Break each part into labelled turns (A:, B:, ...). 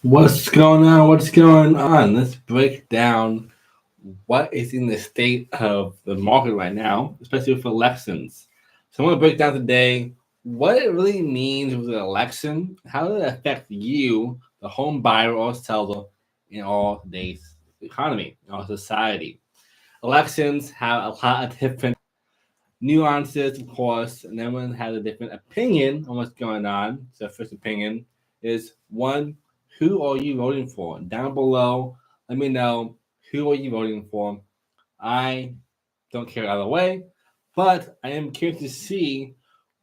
A: What's going on? What's going on? Let's break down what is in the state of the market right now, especially with elections. So I want to break down today what it really means with the election, how does it affect you, the home buyer or seller, in all today's economy, in our society. Elections have a lot of different nuances, of course, and everyone has a different opinion on what's going on. So, first opinion is one, who are you voting for? Down below, let me know who are you voting for. I don't care either way, but I am curious to see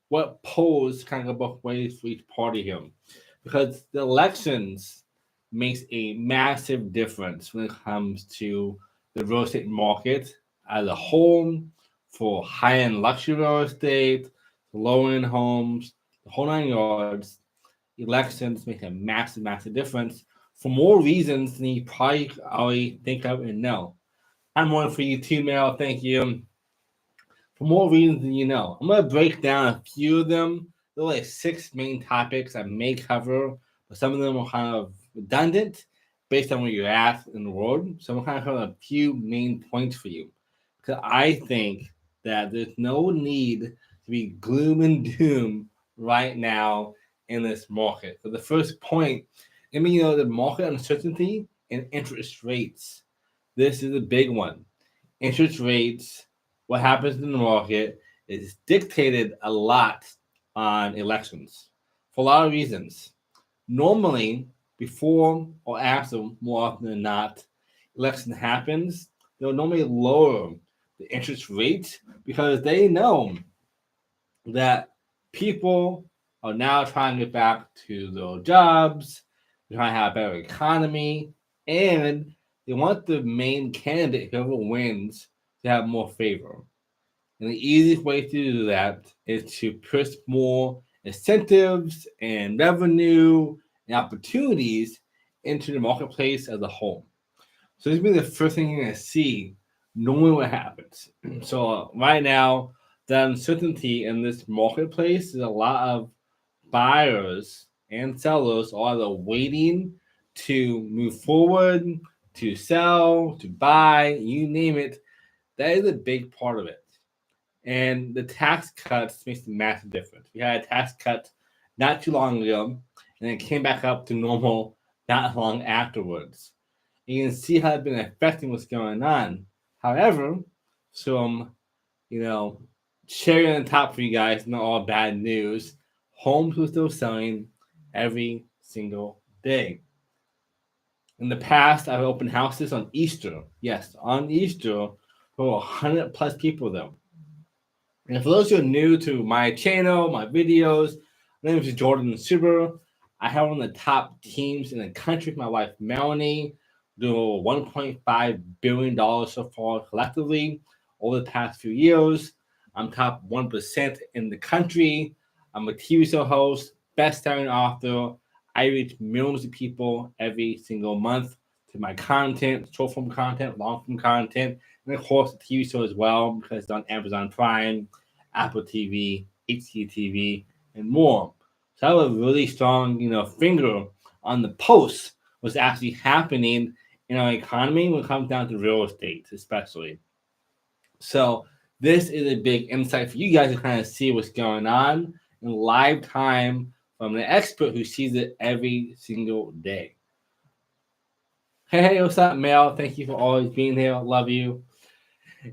A: what polls kind of go both ways for each party here, because the elections makes a massive difference when it comes to the real estate market as a whole, for high-end luxury real estate, low-end homes, the whole nine yards. Elections make a massive, massive difference for more reasons than you probably already think of and know. I'm one for you too, Mel. Thank you. For more reasons than you know. I'm going to break down a few of them. There are like six main topics I may cover, but some of them are kind of redundant based on where you're at in the world. So I'm kind of cover a few main points for you. Because I think that there's no need to be gloom and doom right now in this market. So the first point, I mean, the market uncertainty and interest rates. This is a big one. Interest rates, what happens in the market, is dictated a lot on elections for a lot of reasons. Normally, before or after, more often than not, election happens, they'll normally lower the interest rate because they know that people are now trying to get back to their jobs, they're trying to have a better economy, and they want the main candidate, whoever wins, to have more favor. And the easiest way to do that is to push more incentives and revenue and opportunities into the marketplace as a whole. So this will be the first thing you're going to see knowing what happens. So right now, the uncertainty in this marketplace is a lot of buyers and sellers are either waiting to move forward, to sell, to buy, you name it. That is a big part of it. And the tax cuts makes a massive difference. We had a tax cut not too long ago, and it came back up to normal not long afterwards. You can see how it's been affecting what's going on. However, some, you know, cherry on the top for you guys, not all bad news. Homes were still selling every single day. In the past, I've opened houses on Easter. Yes, on Easter, for 100 plus people though. And for those who are new to my channel, my videos, my name is Jordan Super. I have one of the top teams in the country with my wife Melanie, doing over $1.5 billion so far collectively over the past few years. I'm top 1% in the country. I'm a TV show host, best-selling author. I reach millions of people every single month to my content, short form content, long form content, and of course the TV show as well because it's on Amazon Prime, Apple TV, HGTV, and more. So I have a really strong, finger on the pulse what's actually happening in our economy when it comes down to real estate, especially. So this is a big insight for you guys to kind of see what's going on in live time from an expert who sees it every single day. Hey, what's up, Mel? Thank you for always being here. Love you.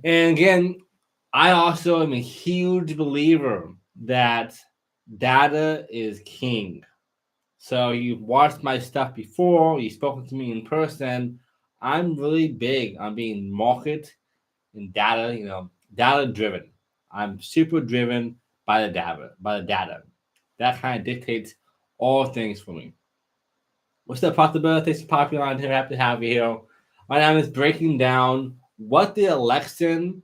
A: And again, I also am a huge believer that data is king. So you've watched my stuff before, you've spoken to me in person. I'm really big on being market and data, data driven. I'm super driven by the data. That kind of dictates all things for me. What's up, possibilities? Popular on here. Happy to have you here. Right now, I'm just breaking down what the election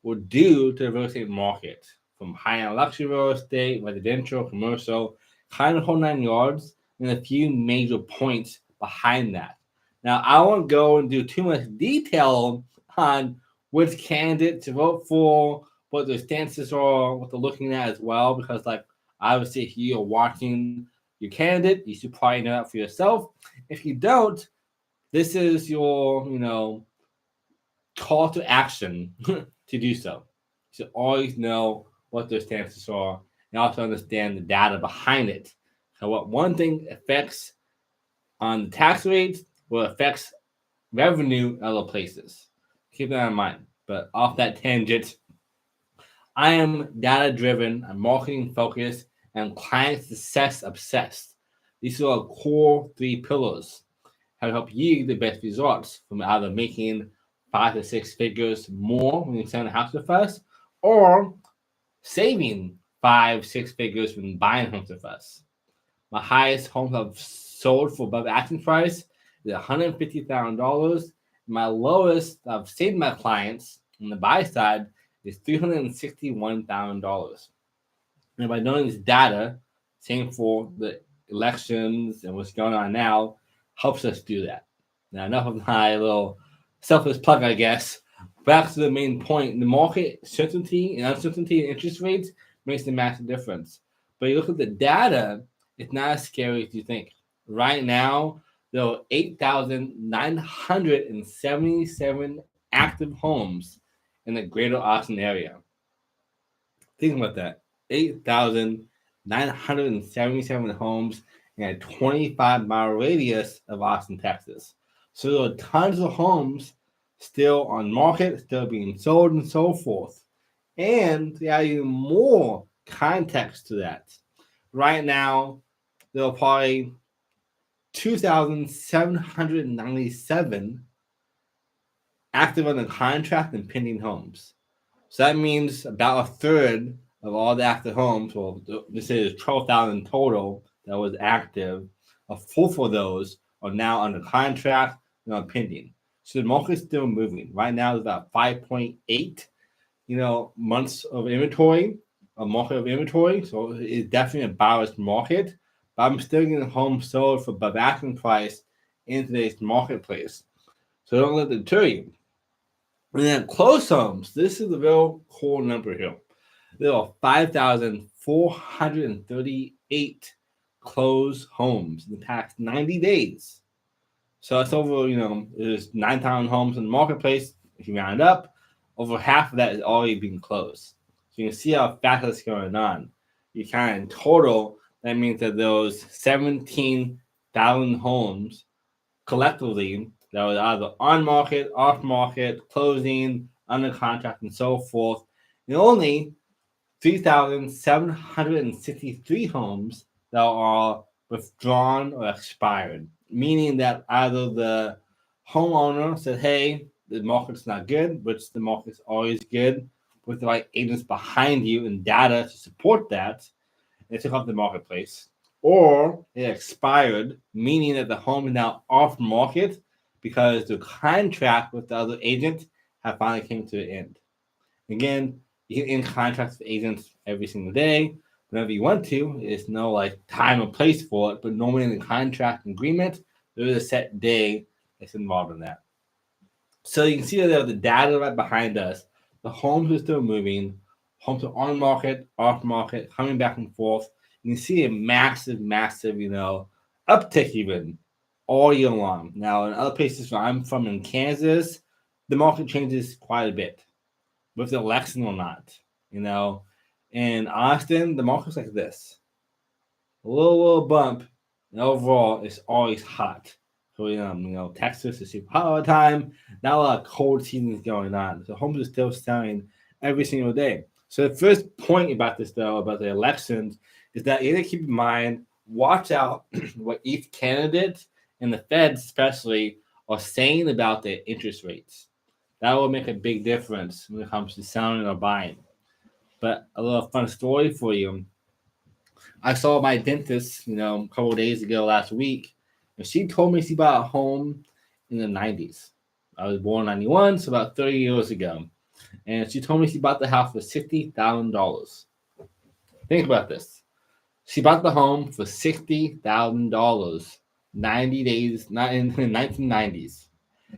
A: will do to the real estate market, from high-end luxury real estate, residential, commercial, kind of whole nine yards, and a few major points behind that. Now, I won't go and do too much detail on which candidate to vote for, what their stances are, what they're looking at as well, because, like, obviously, if you're watching, you're your candidate. You should probably know that for yourself. If you don't, this is your, call to action to do so. You should always know what those stances are and also understand the data behind it. So what one thing affects on the tax rates will affects revenue in other places. Keep that in mind. But off that tangent, I am data driven, I'm marketing focused, and client success obsessed. These are our core three pillars. How to help you the best results from either making 5 to 6 figures more when you sell a house with us, or saving 5, 6 figures when buying homes with us. My highest homes I've sold for above asking price is $150,000. My lowest I've saved my clients on the buy side is $361,000. And by knowing this data, same for the elections and what's going on now, helps us do that. Now, enough of my little selfless plug, I guess. Back to the main point: the market certainty and uncertainty in interest rates makes a massive difference. But you look at the data, it's not as scary as you think. Right now, there are 8,977 active homes in the greater Austin area. Think about that. 8,977 homes in a 25-mile radius of Austin, Texas. So there are tons of homes still on market, still being sold and so forth. And to add even more context to that, right now, there are probably 2,797 active under contract and pending homes. So that means about a third of all the active homes, well, this is 12,000 total that was active. A fourth of those are now under contract and pending. So the market's still moving. Right now, it's about 5.8, months of inventory, a market of inventory. So it's definitely a buyer's market. But I'm still getting homes sold for above asking price in today's marketplace. So don't let it deter you. And then closed homes, this is the real core number here. There are 5,438 closed homes in the past 90 days. So that's over, there's 9,000 homes in the marketplace. If you round it up, over half of that is already being closed. So you can see how fast that's going on. You kind of in total, that means that those 17,000 homes collectively that was either on market, off market, closing, under contract, and so forth, and only 3,763 homes that are withdrawn or expired, meaning that either the homeowner said, hey, the market's not good, which the market's always good, with the right agents behind you and data to support that, and took off the marketplace, or it expired, meaning that the home is now off market because the contract with the other agent have finally came to an end. Again, you can end contracts with agents every single day, whenever you want to. There's no time or place for it, but normally in the contract agreement, there is a set day that's involved in that. So you can see that there the data right behind us. The homes are still moving. Homes are on market, off market, coming back and forth. You can see a massive, uptick even all year long. Now, in other places where I'm from in Kansas, the market changes quite a bit, with the election or not. In Austin, the market's like this. A little bump, and overall, it's always hot. So, Texas is super hot all the time. Not a lot of cold seasons going on. So homes are still selling every single day. So the first point about this, though, about the elections, is that you need to keep in mind, watch out what each candidate and the Fed especially are saying about their interest rates. That will make a big difference when it comes to selling or buying. But a little fun story for you. I saw my dentist, a couple of days ago last week, and she told me she bought a home in the 90s. I was born in 91, so about 30 years ago. And she told me she bought the house for $60,000. Think about this. She bought the home for $60,000 90 days, not in the 1990s.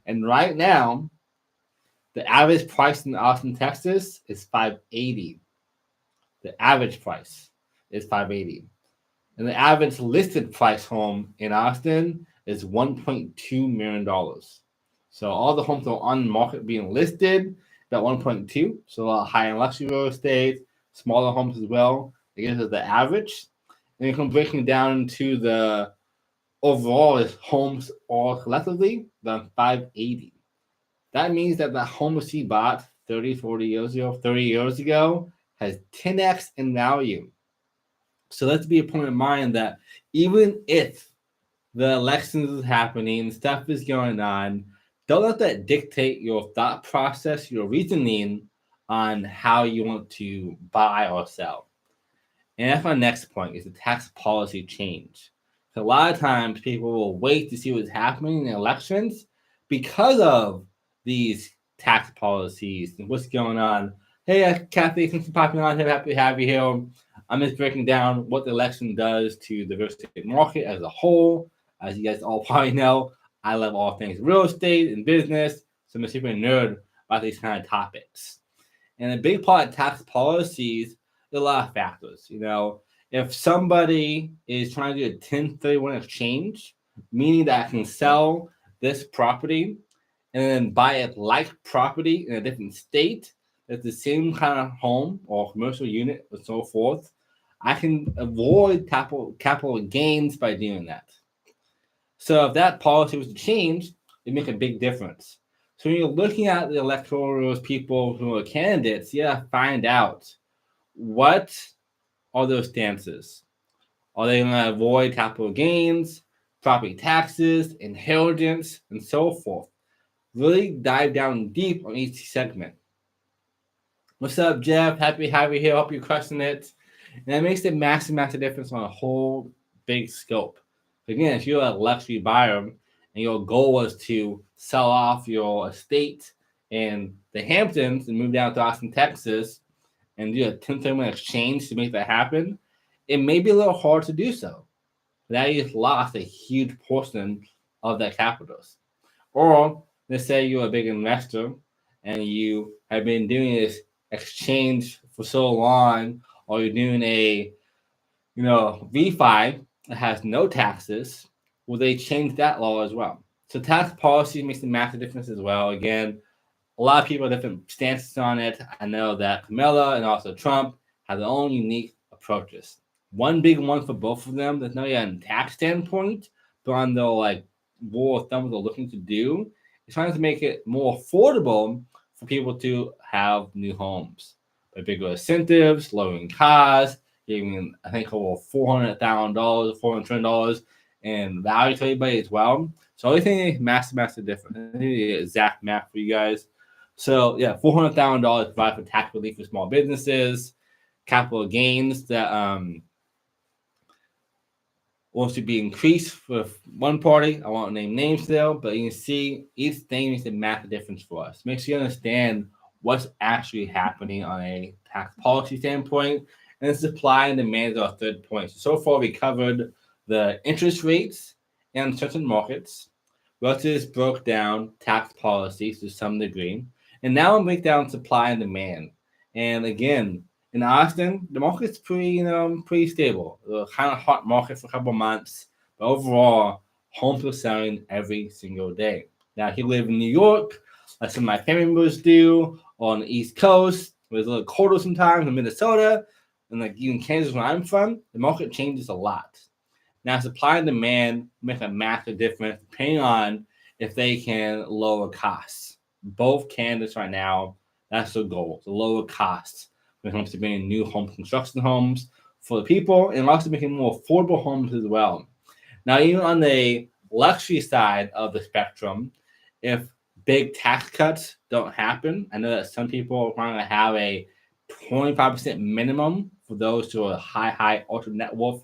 A: And right now, the average price in Austin, Texas is $580. The average price is $580. And the average listed price home in Austin is $1.2 million. So all the homes that are on the market being listed, about 1.2. So a lot high in luxury real estate, smaller homes as well. I guess is the average. And you can break it down into the overall is homes all collectively, about 580. That means that the home she bought 30, 40 years ago, 30 years ago has 10x in value. So let's be a point in mind that even if the elections is happening, stuff is going on, don't let that dictate your thought process, your reasoning on how you want to buy or sell. And that's my next point is the tax policy change. So a lot of times people will wait to see what's happening in elections because of these tax policies and what's going on. Hey, Kathy, thanks for popping on here. Happy to have you here. I'm just breaking down what the election does to the real estate market as a whole. As you guys all probably know, I love all things real estate and business, so I'm a super nerd about these kind of topics. And a big part of tax policies, there are a lot of factors. If somebody is trying to do a 1031 exchange, meaning that I can sell this property and then buy a like property in a different state that's the same kind of home or commercial unit and so forth, I can avoid capital gains by doing that. So if that policy was to change, it'd make a big difference. So when you're looking at the electoral people who are candidates, you gotta find out what are those stances. Are they going to avoid capital gains, property taxes, inheritance, and so forth? Really dive down deep on each segment. What's up, Jeff? Happy to have you here. Hope you're crushing it. And that makes a massive, massive difference on a whole big scope. Again, if you're a luxury buyer and your goal was to sell off your estate in the Hamptons and move down to Austin, Texas, and do a 1031 exchange to make that happen, it may be a little hard to do so. That you lost a huge portion of that capital. Or let's say you're a big investor and you have been doing this exchange for so long, or you're doing a refi that has no taxes. Will they change that law as well? So tax policy makes a massive difference as well. Again, a lot of people have different stances on it. I know that Kamala and also Trump have their own unique approaches. One big one for both of them that's not only on a tax standpoint, but on the rule of thumb what they're looking to do is trying to make it more affordable for people to have new homes. By bigger incentives, lowering costs, giving I think over $400,000, $400 in value to everybody as well. So I think massive difference. I think the exact math for you guys. So yeah, $400,000 provide for tax relief for small businesses, capital gains that wants to be increased for one party. I won't name names still, but you can see each thing makes a massive difference for us. Make sure you understand what's actually happening on a tax policy standpoint, and the supply and demand is our third point. So far, we covered the interest rates in certain markets. We also just broke down tax policies to some degree. And now I'm breaking down supply and demand. And again, in Austin, the market's pretty stable. A kind of hot market for a couple months, but overall, homes are selling every single day. Now, if you live in New York, like some of my family members do, or on the East Coast, where it's a little colder sometimes in Minnesota, and even Kansas, where I'm from, the market changes a lot. Now, supply and demand make a massive difference depending on if they can lower costs. Both candidates right now, that's the goal, to lower costs when it comes to bringing new home construction homes for the people and also making more affordable homes as well. Now, even on the luxury side of the spectrum, if big tax cuts don't happen, I know that some people are trying to have a 25% minimum for those who are high ultra net worth,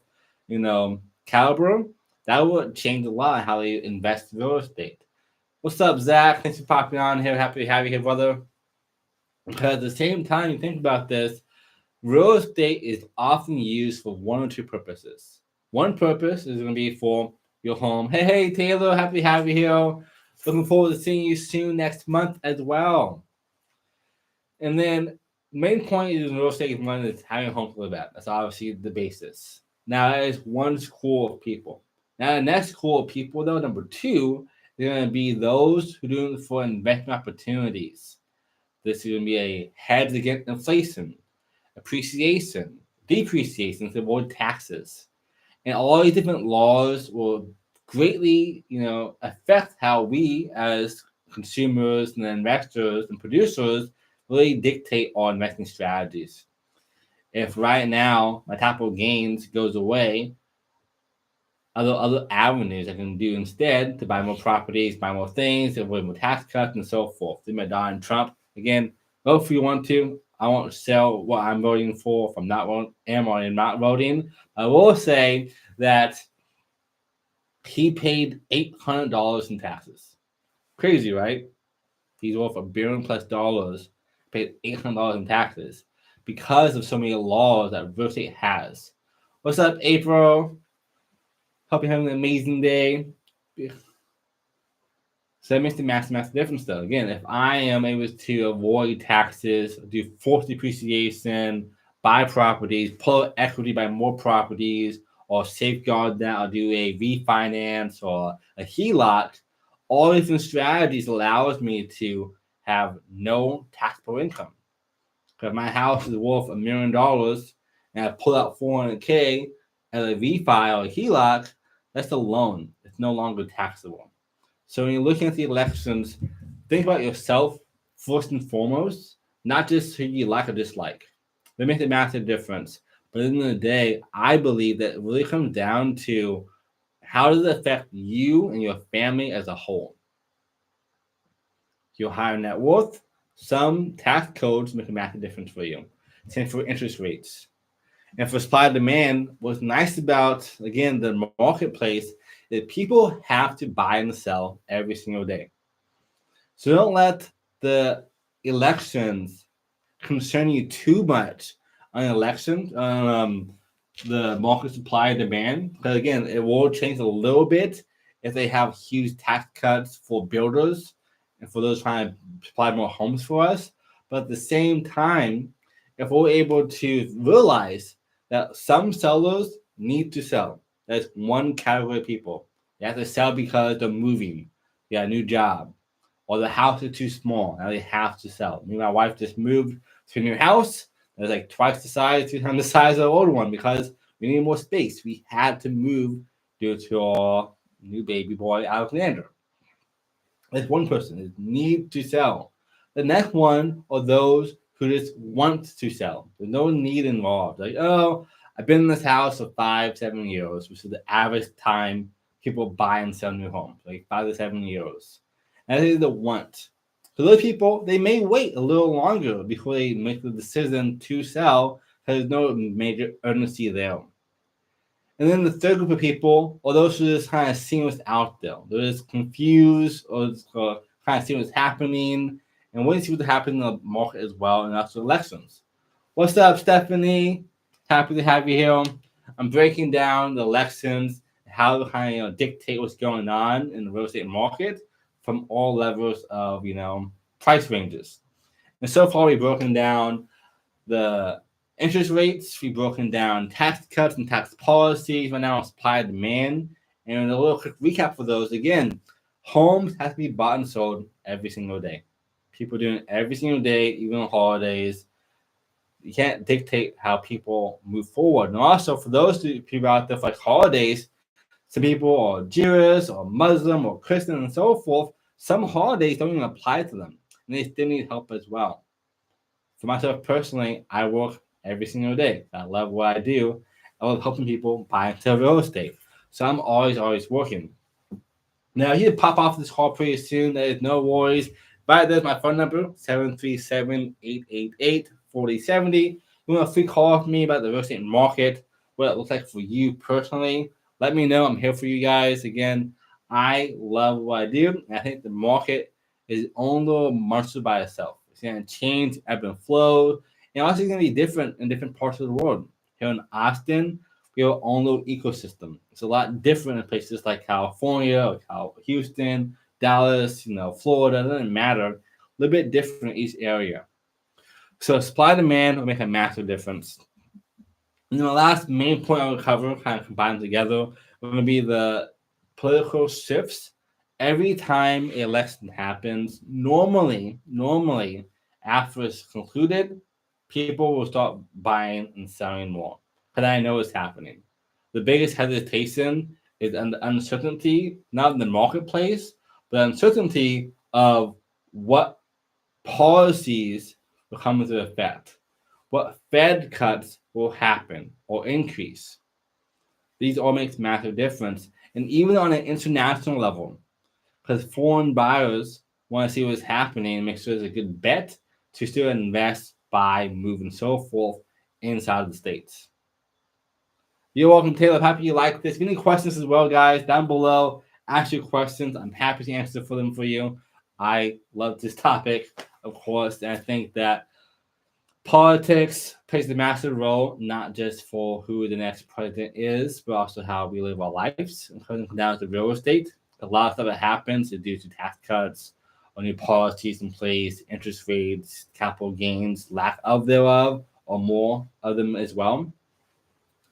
A: caliber. That would change a lot how they invest in real estate. What's up, Zach? Thanks for popping on here. Happy to have you here, brother. Because at the same time, you think about this, real estate is often used for one or two purposes. One purpose is going to be for your home. Hey, Taylor, happy to have you here. Looking forward to seeing you soon next month as well. And then the main point is in real estate is having a home to live at. That's obviously the basis. Now, that is one school of people. Now, the next school of people, though, number two, is going to be those who do it for investment opportunities. This is going to be a hedge against inflation, appreciation, depreciation to avoid taxes. And all these different laws will greatly, affect how we as consumers and investors and producers really dictate our investing strategies. If right now my capital gains goes away, other avenues I can do instead to buy more properties, buy more things, avoid more tax cuts, and so forth. Do my Donald Trump again. Vote if you want to. I won't sell what I'm voting for if I'm not am or am not voting. I will say that he paid $800 in taxes. Crazy, right? He's worth $1 billion+, paid $800 in taxes because of so many laws that real estate has. What's up, April? Hope you're having an amazing day. So that makes the massive difference, though. Again, if I am able to avoid taxes, do forced depreciation, buy properties, pull out equity, buy more properties, or safeguard that, or do a refinance or a HELOC, all different strategies allows me to have no taxable income. If my house is worth $1 million and I pull out 400K as a refi or a HELOC, that's a loan. It's no longer taxable. So when you're looking at the elections, think about yourself first and foremost, not just who you like or dislike. That makes a massive difference. But at the end of the day, I believe that it really comes down to how does it affect you and your family as a whole. Your higher net worth, some tax codes make a massive difference for you. Same for interest rates. And for supply and demand, what's nice about, again, the marketplace is people have to buy and sell every single day. So don't let the elections concern you too much on elections, the market supply and demand. Because again, it will change a little bit if they have huge tax cuts for builders and for those trying to supply more homes for us. But at the same time, if we're able to realize that some sellers need to sell, that's one category of people. They have to sell because they're moving, they got a new job, or the house is too small. Now they have to sell. Me and my wife just moved to a new house. It was like twice the size, 2 times the size of the old one because we needed more space. We had to move due to our new baby boy, Alexander. That's one person that need to sell. The next one are those who just want to sell. There's no need involved. Like, oh, I've been in this house for 5-7 years, which is the average time people buy and sell new homes, like 5 to 7 years. And that is the want. For those people, they may wait a little longer before they make the decision to sell because there's no major urgency there. And then the third group of people are those who just kind of seeing what's out there. They're just confused or just kind of seeing what's happening and waiting to see what's happening in the market as well, and that's the elections. What's up, Stephanie? Happy to have you here. I'm breaking down the elections, how to kind of dictate what's going on in the real estate market from all levels of price ranges. And so far, we've broken down the interest rates, we've broken down tax cuts and tax policies. Right now, supply and demand. And a little quick recap for those. Again, homes have to be bought and sold every single day. People doing it every single day, even on holidays. You can't dictate how people move forward. And also, for those people out there for like holidays, some people are Jewish or Muslim or Christian and so forth. Some holidays don't even apply to them, and they still need help as well. For myself personally, I work every single day. I love what I do. I love helping people buy and sell real estate. So I'm always working. Now, he'll pop off this call pretty soon. There's no worries. But there's my phone number, 737-888-4070. You want a free call with me about the real estate market, what it looks like for you personally. Let me know. I'm here for you guys. Again, I love what I do. I think the market is only a monster by itself. It's going to change, ebb and flow. And also, it's going to be different in different parts of the world. Here in Austin, we have our own little ecosystem. It's a lot different in places like California, or Houston, Dallas, Florida. It doesn't matter. A little bit different in each area. So supply and demand will make a massive difference. And then the last main point I will cover, kind of combined together, are going to be the political shifts. Every time an election happens, normally after it's concluded, people will start buying and selling more. Because I know it's happening. The biggest hesitation is the uncertainty, not in the marketplace, but uncertainty of what policies will come into effect, what Fed cuts will happen or increase. These all make massive difference. And even on an international level, because foreign buyers want to see what's happening and make sure it's a good bet to still invest, buy, move, and so forth inside of the States. You're welcome, Taylor. Happy you like this. Any questions as well, guys, down below. Ask your questions. I'm happy to answer for them for you. I love this topic, of course, and I think that politics plays a massive role, not just for who the next president is, but also how we live our lives. Including down to real estate. A lot of stuff that happens is due to tax cuts, or new policies in place, interest rates, capital gains, lack of thereof, or more of them as well.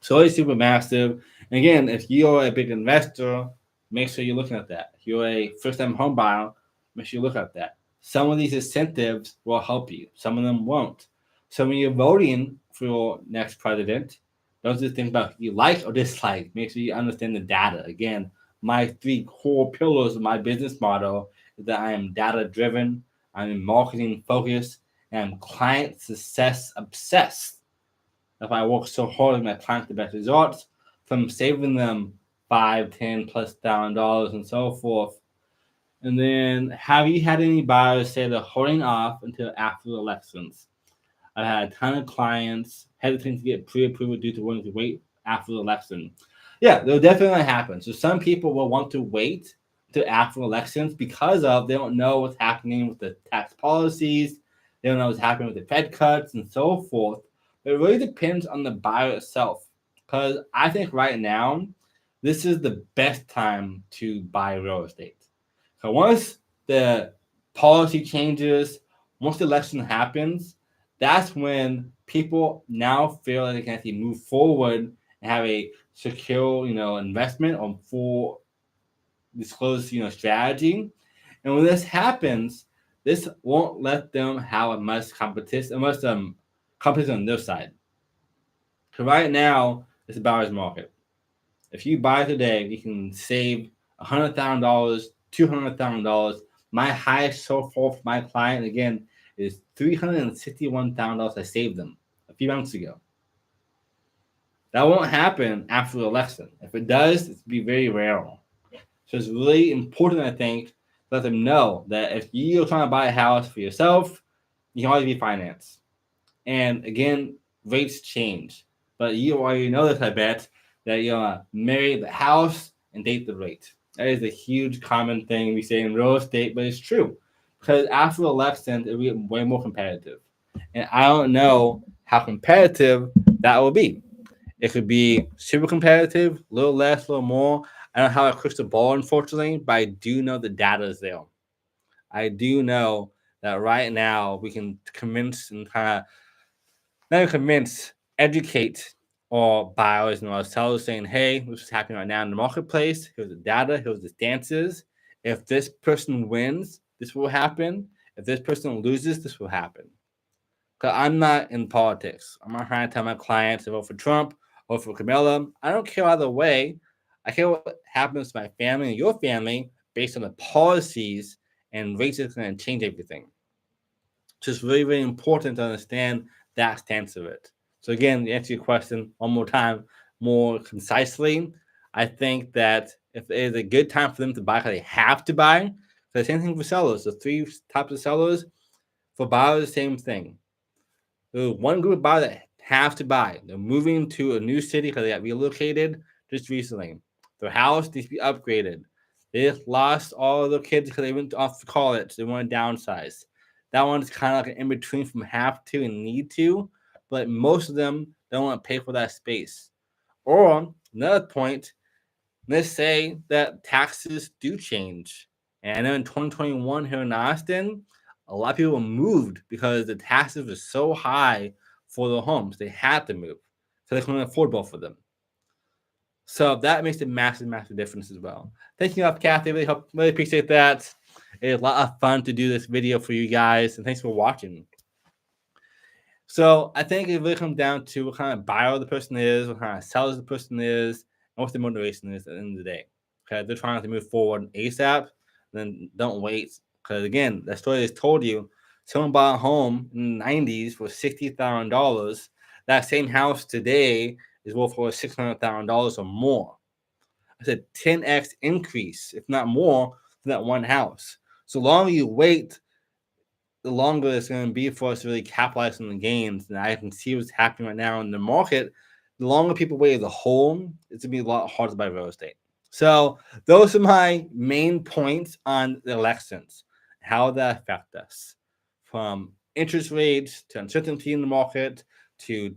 A: So it's super massive. And again, if you're a big investor, make sure you're looking at that. If you're a first-time home buyer, make sure you look at that. Some of these incentives will help you. Some of them won't. So when you're voting for your next president, don't just think about you like or dislike. Make sure you understand the data. Again, my three core pillars of my business model is that I am data-driven, I'm marketing focused, and I'm client success obsessed. If I work so hard with my clients the best results, from saving them five, 10 plus $1,000 and so forth. And then, have you had any buyers say they're holding off until after the elections? I've had a ton of clients hesitating to get pre-approval due to wanting to wait after the election. Yeah, they'll definitely happen. So some people will want to wait until after elections because of they don't know what's happening with the tax policies, they don't know what's happening with the Fed cuts and so forth. But it really depends on the buyer itself. Because I think right now, this is the best time to buy real estate. So once the policy changes, once the election happens, that's when people now feel like they can actually move forward and have a secure, investment on full disclosed, strategy. And when this happens, this won't let them have much competition, much competition on their side. So right now, it's a buyer's market. If you buy today, you can save $100,000, $200,000. My highest so far for my client, again, is $361,000 I saved them a few months ago. That won't happen after the election. If it does, it's be very rare. So it's really important, I think, to let them know that if you're trying to buy a house for yourself, you can always refinance. And again, rates change. But you already know this, I bet, that you're going to marry the house and date the rate. That is a huge common thing we say in real estate, but it's true. Because after the election, it'll be way more competitive. And I don't know how competitive that will be. It could be super competitive, a little less, a little more. I don't have a crystal ball, unfortunately, but I do know the data is there. I do know that right now we can convince and kind of not convince, educate our buyers and our sellers saying, hey, this is happening right now in the marketplace. Here's the data, here's the stances. If this person wins, this will happen. If this person loses, this will happen. Because I'm not in politics. I'm not trying to tell my clients to vote for Trump or for Kamala. I don't care either way. I care what happens to my family and your family based on the policies and rates that's going to change everything. So it's really, really important to understand that stance of it. So again, to answer your question one more time, more concisely, I think that if it is a good time for them to buy, because they have to buy, so the same thing for sellers. The three types of sellers, for buyers, the same thing. There's one group of buyers that have to buy. They're moving to a new city because they got relocated just recently. Their house needs to be upgraded. They just lost all of their kids because they went off to college. They want to downsize. That one's kind of like an in between from have to and need to, but most of them don't want to pay for that space. Or another point, let's say that taxes do change. And I know in 2021 here in Austin, a lot of people moved because the taxes were so high for their homes. They had to move. so they can afford both of them. So that makes a massive, massive difference as well. Thank you, Kathy. Really appreciate that. It's a lot of fun to do this video for you guys, and thanks for watching. So I think it really comes down to what kind of buyer the person is, what kind of sellers the person is, and what their motivation is at the end of the day. Okay, they're trying to move forward ASAP, then don't wait. Because again, that story just told you, someone bought a home in the 90s for $60,000. That same house today is worth for $600,000 or more. It's a 10x increase, if not more, for that one house. So the longer you wait, the longer it's going to be for us to really capitalize on the gains. And I can see what's happening right now in the market. The longer people wait as a whole, it's going to be a lot harder to buy real estate. So those are my main points on the elections, how that affect us, from interest rates to uncertainty in the market to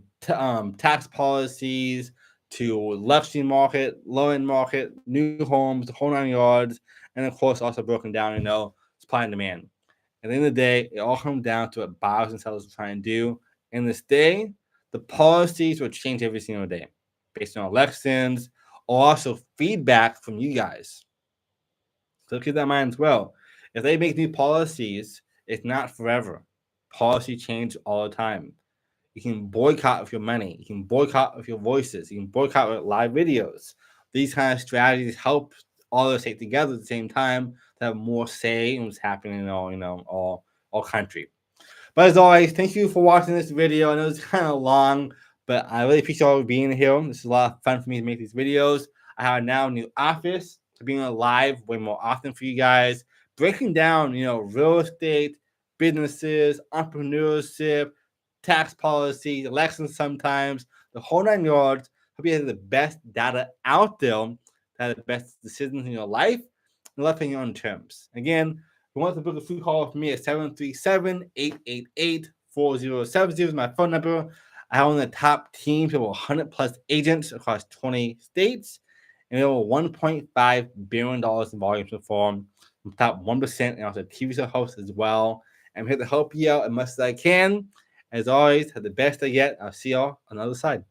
A: tax policies to luxury market, low-end market, new homes, the whole 9 yards, and of course also broken down, supply and demand. At the end of the day, it all comes down to what buyers and sellers are trying to do. In this day, the policies will change every single day based on elections or also feedback from you guys. So keep that in mind as well. If they make new policies, it's not forever. Policy change all the time. You can boycott with your money. You can boycott with your voices. You can boycott with live videos. These kind of strategies help all of us take together at the same time to have more say in what's happening in all country. But as always, thank you for watching this video. I know it's kind of long, but I really appreciate all of being here. This is a lot of fun for me to make these videos. I have now a new office to being live way more often for you guys, breaking down, real estate, businesses, entrepreneurship, tax policy, elections sometimes, the whole 9 yards. Hope you have the best data out there to have the best decisions in your life and life on your own terms. Again, if you want to book a free call with me at 737-888-4070 is my phone number. I have one of the top teams of 100 plus agents across 20 states, and we have $1.5 billion in volume to perform. I'm top 1%, and also a TV show host as well. I'm here to help you out as much as I can. As always, have the best day yet. I'll see y'all on the other side.